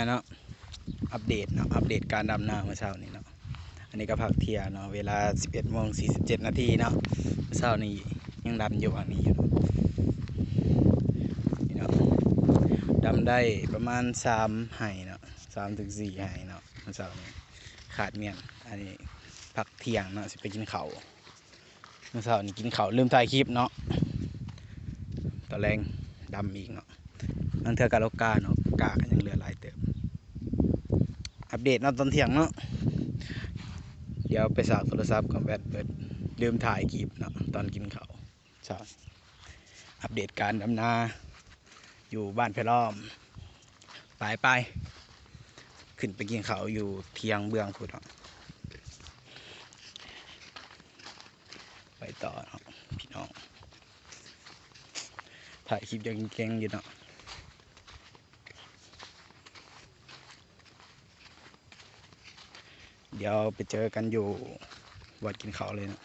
เนาะอัปเดตเนาะอัปเดตการดำนาเมื่อเช้านี้เนาะอันนี้ก็พักเที่ยงเนาะเวลา 11:47 นาทีเนาะเมื่อเช้านี้ยังดำอยู่อันนี้อยู่นี่เนาะดำได้ประมาณ3 ไหเนาะ3 ถึง 4 ไหเนาะเมื่อเช้านี้ขาดเมียนอันนี้พักเที่ยงเนาะสิไปกินข้าวเมื่อเช้านี้กินข้าวลืมถ่ายคลิปเนาะตอนแรงดำอีกเนาะนั่นเธอกาโลกาเนาะกาก็ยังเหลือหลายเติมอัปเดตเนาะตอนเที่ยงเนาะเดี๋ยวไปสากโทรศัพท์กับแบตเปิดลืมถ่ายคลิปเนาะตอนกินข้าวใช่อัปเดตการดำนาอยู่บ้านเพล้อมไปขึ้นไปกินข้าวอยู่เทียงเบื้องพุดเนาะไปต่อเนาะพี่น้องถ่ายคลิปยังเก่งอยู่เนาะเดี๋ยวไปเจอกันอยู่วัดกินข้าวเลยเนาะ